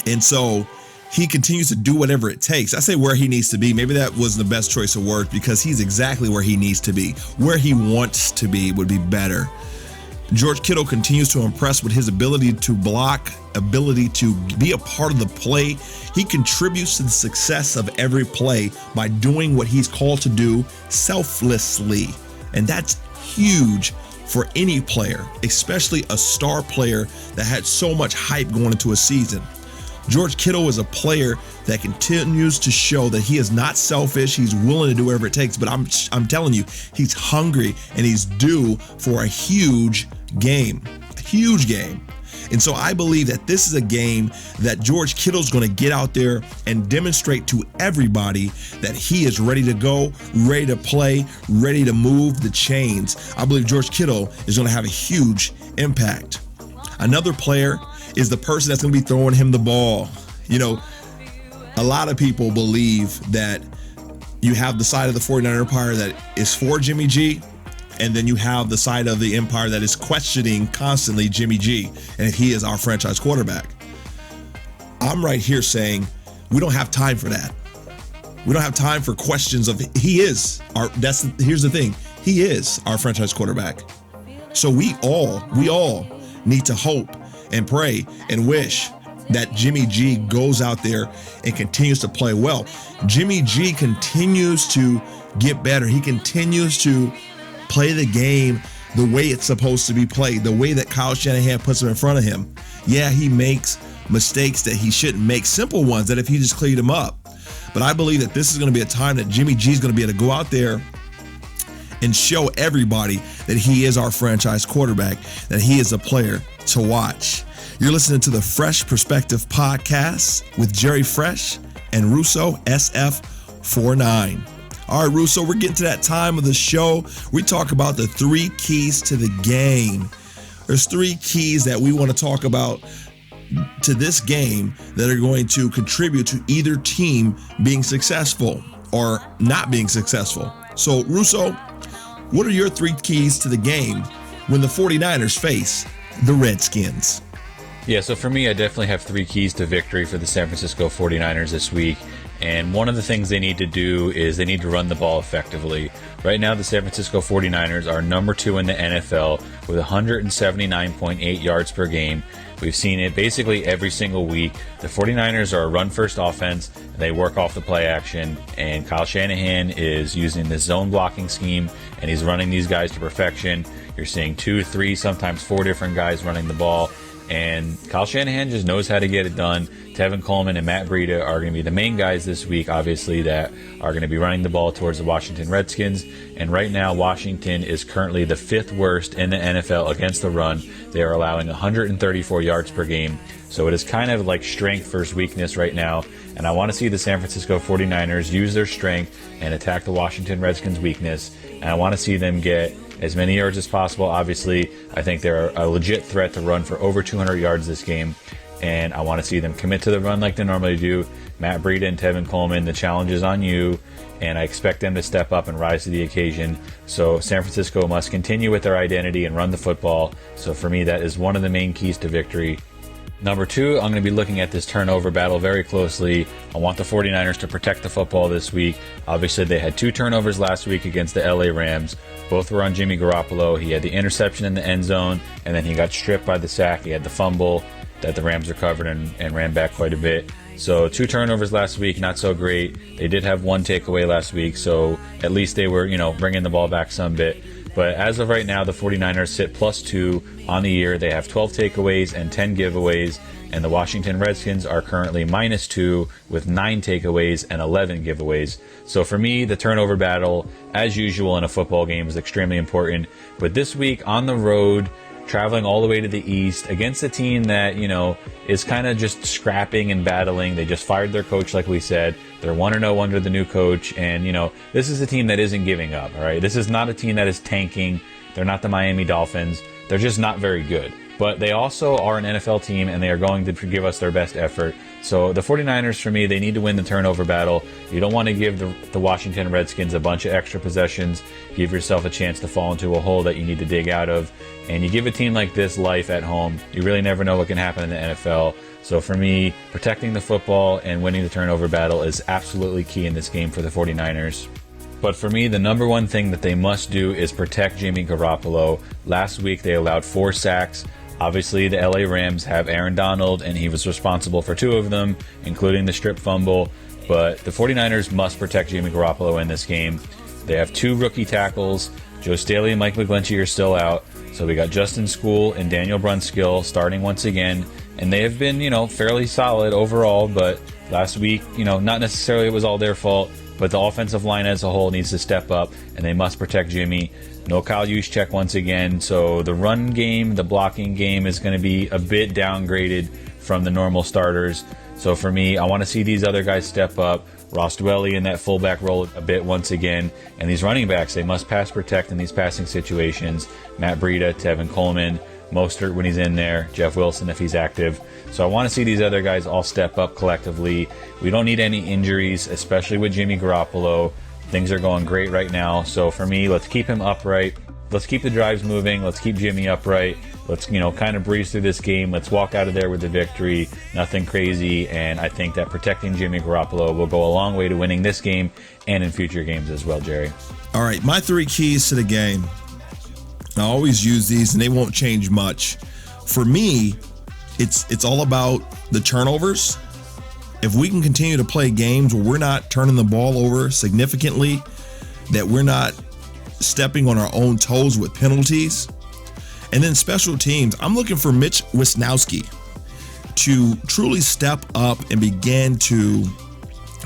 And so he continues to do whatever it takes. I say where he needs to be. Maybe that wasn't the best choice of words, because he's exactly where he needs to be. Where he wants to be would be better. George Kittle continues to impress with his ability to block, ability to be a part of the play. He contributes to the success of every play by doing what he's called to do selflessly. And that's huge for any player, especially a star player that had so much hype going into a season. George Kittle is a player that continues to show that he is not selfish. He's willing to do whatever it takes, but I'm telling you, he's hungry and he's due for a huge game. And so I believe that this is a game that George Kittle's going to get out there and demonstrate to everybody that he is ready to go, ready to play, ready to move the chains. I believe George Kittle is going to have a huge impact. Another player is the person that's going to be throwing him the ball. You know, a lot of people believe that you have the side of the 49er empire that is for Jimmy G, and then you have the side of the empire that is questioning constantly Jimmy G and if he is our franchise quarterback. I'm right here saying we don't have time for that. We don't have time for questions of here's the thing. He is our franchise quarterback. So we all need to hope and pray and wish that Jimmy G goes out there and continues to play well. Jimmy G continues to get better. He continues to play the game the way it's supposed to be played, the way that Kyle Shanahan puts him in front of him. Yeah, he makes mistakes that he shouldn't make, simple ones that if he just cleaned them up. But I believe that this is going to be a time that Jimmy G is going to be able to go out there and show everybody that he is our franchise quarterback, that he is a player to watch. You're listening to the Phresh Perspective Podcast with Jerry Phresh and Russo SF49. All right, Russo, we're getting to that time of the show. We talk about the 3 keys to the game. There's 3 keys that we want to talk about to this game that are going to contribute to either team being successful or not being successful. So, Russo, what are your 3 keys to the game when the 49ers face the Redskins? Yeah, so for me, I definitely have 3 keys to victory for the San Francisco 49ers this week. And one of the things they need to do is they need to run the ball effectively. Right now, the San Francisco 49ers are number 2 in the NFL with 179.8 yards per game. We've seen it basically every single week. The 49ers are a run-first offense. They work off the play action, and Kyle Shanahan is using this zone blocking scheme, and he's running these guys to perfection. You're seeing 2, 3, sometimes 4 different guys running the ball, and Kyle Shanahan just knows how to get it done. Tevin Coleman and Matt Breida are going to be the main guys this week, obviously, that are going to be running the ball towards the Washington Redskins. And right now, Washington is currently the 5th worst in the NFL against the run. They are allowing 134 yards per game. So it is kind of like strength versus weakness right now. And I want to see the San Francisco 49ers use their strength and attack the Washington Redskins' weakness. And I want to see them get as many yards as possible. Obviously, I think they're a legit threat to run for over 200 yards this game. And I want to see them commit to the run like they normally do. Matt Breida and Tevin Coleman, the challenge is on you, and I expect them to step up and rise to the occasion. So San Francisco must continue with their identity and run the football. So for me, that is one of the main keys to victory. Number 2, I'm going to be looking at this turnover battle very closely. I want the 49ers to protect the football this week. Obviously, they had 2 turnovers last week against the LA Rams. Both were on Jimmy Garoppolo. He had the interception in the end zone, and then he got stripped by the sack. He had the fumble that the Rams recovered and ran back quite a bit. So 2 turnovers last week, not so great. They did have 1 takeaway last week, so at least they were, bringing the ball back some bit. But as of right now, the 49ers sit +2 on the year. They have 12 takeaways and 10 giveaways, and the Washington Redskins are currently -2 with 9 takeaways and 11 giveaways. So for me, the turnover battle, as usual in a football game, is extremely important. But this week on the road, traveling all the way to the East against a team that, is kind of just scrapping and battling. They just fired their coach, like we said. They're 1-0 under the new coach. And, this is a team that isn't giving up, all right? This is not a team that is tanking. They're not the Miami Dolphins. They're just not very good. But they also are an NFL team, and they are going to give us their best effort. So the 49ers, for me, they need to win the turnover battle. You don't want to give the Washington Redskins a bunch of extra possessions. Give yourself a chance to fall into a hole that you need to dig out of. And you give a team like this life at home, you really never know what can happen in the NFL. So for me, protecting the football and winning the turnover battle is absolutely key in this game for the 49ers. But for me, the number one thing that they must do is protect Jimmy Garoppolo. Last week, they allowed 4 sacks. Obviously, the LA Rams have Aaron Donald, and he was responsible for 2 of them, including the strip fumble. But the 49ers must protect Jimmy Garoppolo in this game. They have 2 rookie tackles. Joe Staley and Mike McGlinchey are still out. So we got Justin School and Daniel Brunskill starting once again. And they have been, fairly solid overall. But last week, not necessarily it was all their fault. But the offensive line as a whole needs to step up, and they must protect Jimmy. No Kyle Juszczyk once again, so the run game, the blocking game is going to be a bit downgraded from the normal starters. So for me, I want to see these other guys step up. Ross Dwelly in that fullback role a bit once again. And these running backs, they must pass protect in these passing situations. Matt Breida, Tevin Coleman, Mostert when he's in there, Jeff Wilson if he's active. So I want to see these other guys all step up collectively. We don't need any injuries, especially with Jimmy Garoppolo. Things are going great right now. So for me, let's keep him upright. Let's keep the drives moving. Let's keep Jimmy upright. Let's, kind of breeze through this game. Let's walk out of there with the victory. Nothing crazy. And I think that protecting Jimmy Garoppolo will go a long way to winning this game and in future games as well, Jerry. All right, my 3 keys to the game. I always use these, and they won't change much. For me, it's all about the turnovers. If we can continue to play games where we're not turning the ball over significantly, that we're not stepping on our own toes with penalties, and then special teams, I'm looking for Mitch Wisnowski to truly step up and begin to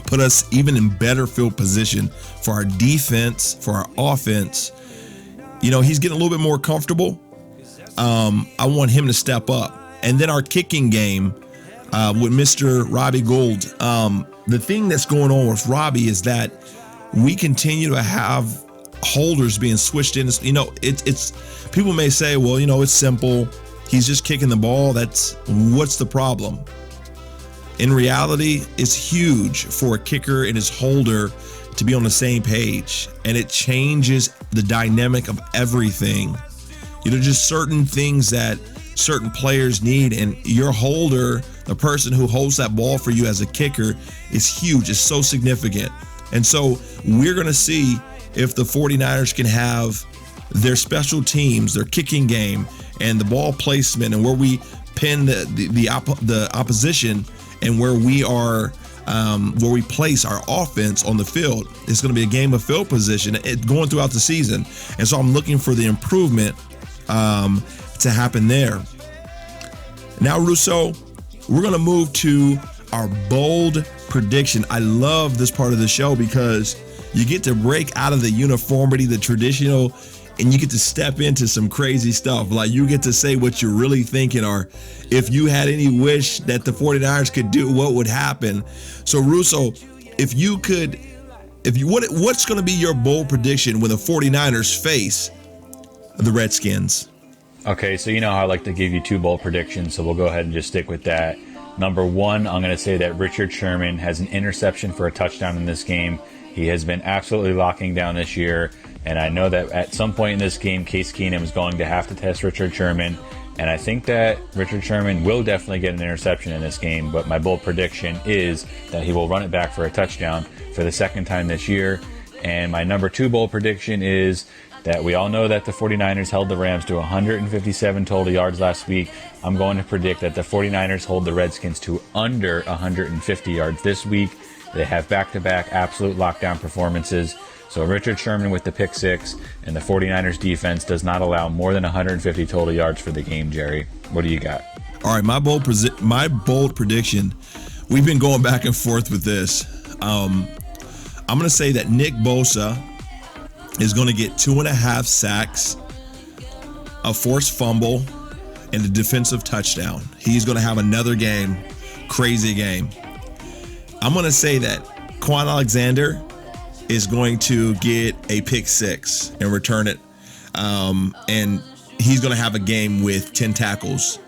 put us even in better field position for our defense, for our offense. He's getting a little bit more comfortable. I want him to step up. And then our kicking game with Mr. Robbie Gould. The thing that's going on with Robbie is that we continue to have holders being switched in. It's people may say, well, it's simple. He's just kicking the ball. What's the problem? In reality, it's huge for a kicker and his holder to be on the same page, and it changes the dynamic of everything. Just certain things that certain players need, and your holder, the person who holds that ball for you as a kicker, is huge. It's so significant. And so we're going to see if the 49ers can have their special teams, their kicking game, and the ball placement, and where we pin the opposition, and where we place our offense on the field. It's going to be a game of field position going throughout the season. And so I'm looking for the improvement to happen there. Now, Russo, we're going to move to our bold prediction. I love this part of the show because you get to break out of the uniformity, the traditional, and you get to step into some crazy stuff. Like, you get to say what you're really thinking, or if you had any wish that the 49ers could do, what would happen. So, Russo, what's going to be your bold prediction when the 49ers face the Redskins? Okay, so how I like to give you 2 bold predictions, so we'll go ahead and just stick with that. Number 1, I'm going to say that Richard Sherman has an interception for a touchdown in this game. He has been absolutely locking down this year, and I know that at some point in this game, Case Keenum is going to have to test Richard Sherman, and I think that Richard Sherman will definitely get an interception in this game, but my bold prediction is that he will run it back for a touchdown for the 2nd time this year. And my number 2 bold prediction is that we all know that the 49ers held the Rams to 157 total yards last week. I'm going to predict that the 49ers hold the Redskins to under 150 yards this week. They have back-to-back absolute lockdown performances. So Richard Sherman with the pick 6, and the 49ers defense does not allow more than 150 total yards for the game, Jerry. What do you got? All right, my bold prediction, we've been going back and forth with this. I'm going to say that Nick Bosa is going to get 2.5 sacks, a forced fumble, and a defensive touchdown. He's going to have another game, crazy game. I'm going to say that Quan Alexander is going to get a pick six and return it. And he's going to have a game with 10 tackles.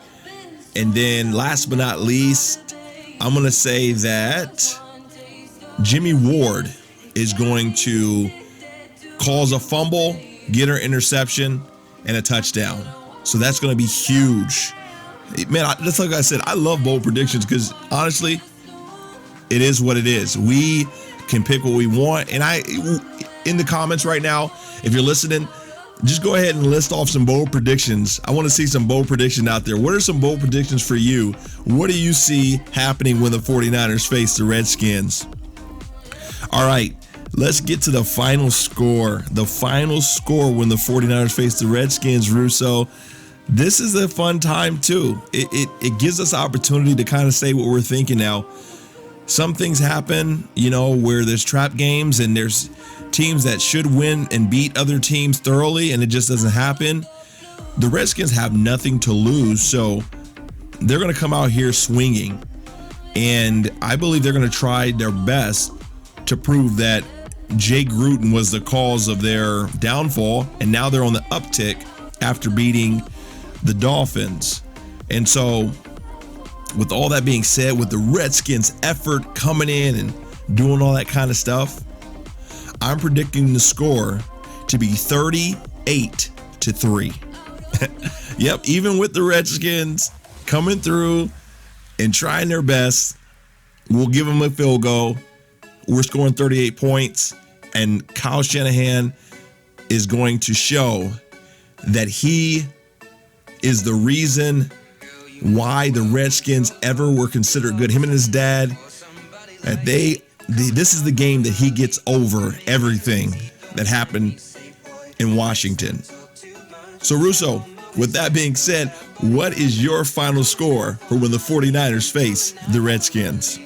And then last but not least, I'm going to say that Jimmy Ward is going to cause a fumble, get her interception, and a touchdown. So that's going to be huge. Man, just like I said, I love bold predictions because honestly, it is what it is. We can pick what we want. And in the comments right now, if you're listening, just go ahead and list off some bold predictions. I want to see some bold predictions out there. What are some bold predictions for you? What do you see happening when the 49ers face the Redskins? All right, let's get to the final score. The final score when the 49ers face the Redskins, Russo. This is a fun time too. It gives us opportunity to kind of say what we're thinking now. Some things happen, where there's trap games and there's teams that should win and beat other teams thoroughly, and it just doesn't happen. The Redskins have nothing to lose, so they're going to come out here swinging. And I believe they're going to try their best to prove that Jay Gruden was the cause of their downfall, and now they're on the uptick after beating the Dolphins. And so with all that being said, with the Redskins' effort coming in and doing all that kind of stuff, I'm predicting the score to be 38-3. Yep, even with the Redskins coming through and trying their best, we'll give them a field goal. We're scoring 38 points, and Kyle Shanahan is going to show that he is the reason why the Redskins ever were considered good. Him and his dad, this is the game that he gets over everything that happened in Washington. So Russo, with that being said, what is your final score for when the 49ers face the Redskins?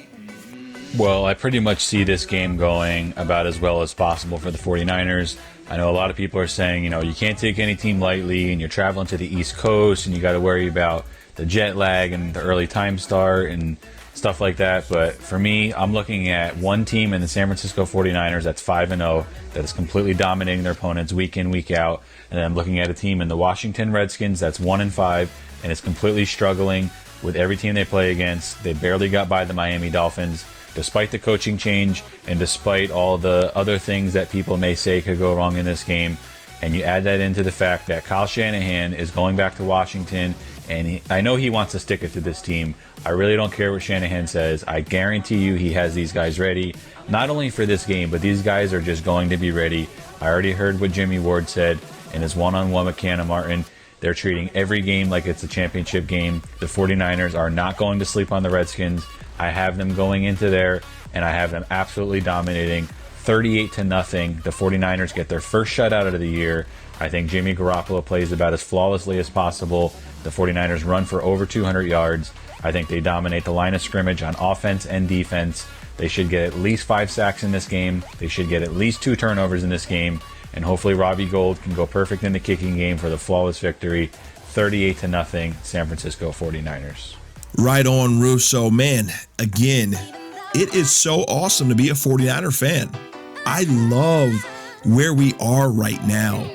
Well, I pretty much see this game going about as well as possible for the 49ers. I know a lot of people are saying, you can't take any team lightly, and you're traveling to the East Coast, and you got to worry about the jet lag and the early time start and stuff like that. But for me, I'm looking at one team in the San Francisco 49ers that's 5-0, that is completely dominating their opponents week in, week out. And then I'm looking at a team in the Washington Redskins that's 1-5 and is completely struggling with every team they play against. They barely got by the Miami Dolphins, despite the coaching change and despite all the other things that people may say could go wrong in this game. And you add that into the fact that Kyle Shanahan is going back to Washington, and I know he wants to stick it to this team. I really don't care what Shanahan says. I guarantee you he has these guys ready, not only for this game, but these guys are just going to be ready. I already heard what Jimmy Ward said in his one-on-one with Canna Martin. They're treating every game like it's a championship game. The 49ers are not going to sleep on the Redskins. I have them going into there, and I have them absolutely dominating 38-0. The 49ers get their first shutout of the year. I think Jimmy Garoppolo plays about as flawlessly as possible. The 49ers run for over 200 yards. I think they dominate the line of scrimmage on offense and defense. They should get at least 5 sacks in this game. They should get at least 2 turnovers in this game. And hopefully Robbie Gould can go perfect in the kicking game for the flawless victory. 38-0, San Francisco 49ers. Right on, Russo. Man, again, it is so awesome to be a 49er fan. I love where we are right now.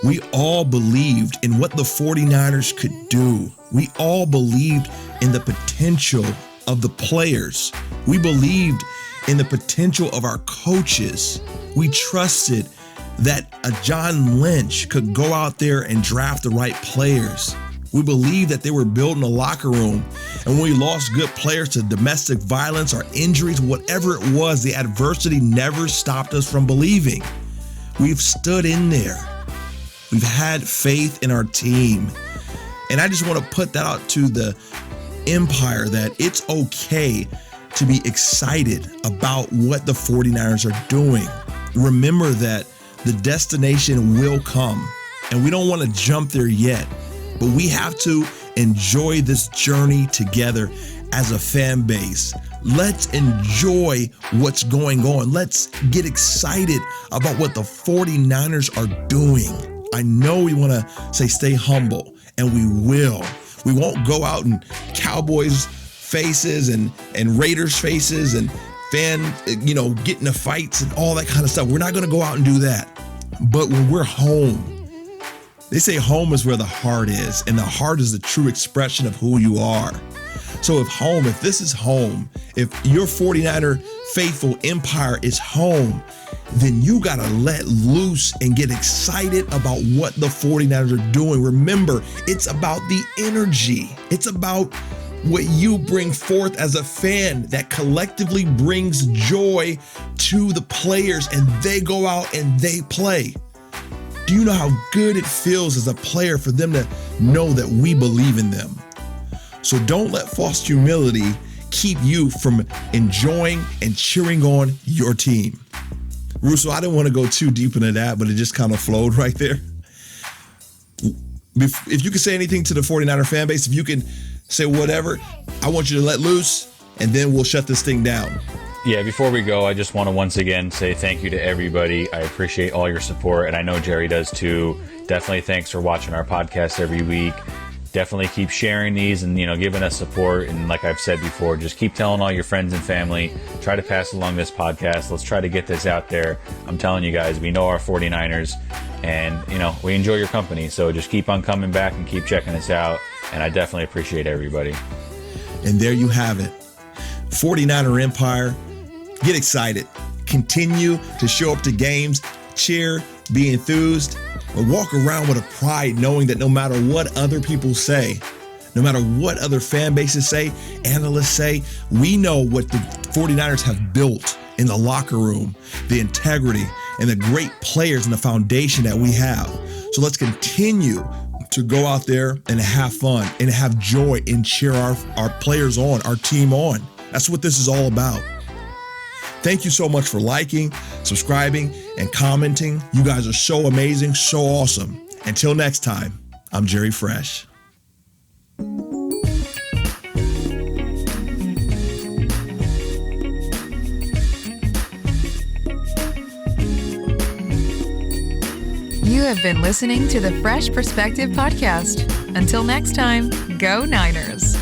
We all believed in what the 49ers could do. We all believed in the potential of the players. We believed in the potential of our coaches. We trusted that a John Lynch could go out there and draft the right players. We believed that they were building a locker room. And when we lost good players to domestic violence or injuries, whatever it was, the adversity never stopped us from believing. We've stood in there. We've had faith in our team. And I just want to put that out to the empire that it's okay to be excited about what the 49ers are doing. Remember that the destination will come, and we don't want to jump there yet, but we have to enjoy this journey together as a fan base. Let's enjoy what's going on. Let's get excited about what the 49ers are doing. I know we want to say stay humble, and we will. We won't go out in Cowboys faces and Raiders faces and fan, get into fights and all that kind of stuff. We're not going to go out and do that. But when we're home, they say home is where the heart is, and the heart is the true expression of who you are. So if this is home, if your 49er faithful empire is home, then you got to let loose and get excited about what the 49ers are doing. Remember, it's about the energy. It's about what you bring forth as a fan that collectively brings joy to the players, and they go out and they play. Do you know how good it feels as a player for them to know that we believe in them? So don't let false humility keep you from enjoying and cheering on your team. Russo, I didn't want to go too deep into that, but it just kind of flowed right there. If you could say anything to the 49er fan base, if you can say whatever, I want you to let loose, and then we'll shut this thing down. Yeah, before we go, I just want to once again say thank you to everybody. I appreciate all your support, and I know Jerry does too. Definitely thanks for watching our podcast every week. Definitely keep sharing these and, giving us support. And like I've said before, just keep telling all your friends and family. Try to pass along this podcast. Let's try to get this out there. I'm telling you guys, we know our 49ers, and, we enjoy your company. So just keep on coming back and keep checking us out. And I definitely appreciate everybody. And there you have it. 49er Empire. Get excited. Continue to show up to games, cheer, be enthused, or walk around with a pride knowing that no matter what other people say, no matter what other fan bases say, analysts say, we know what the 49ers have built in the locker room, the integrity, and the great players and the foundation that we have. So let's continue to go out there and have fun and have joy and cheer our players on, our team on. That's what this is all about. Thank you so much for liking, subscribing, and commenting. You guys are so amazing, so awesome. Until next time, I'm Jerry Phresh. You have been listening to the Phresh Perspective Podcast. Until next time, go Niners.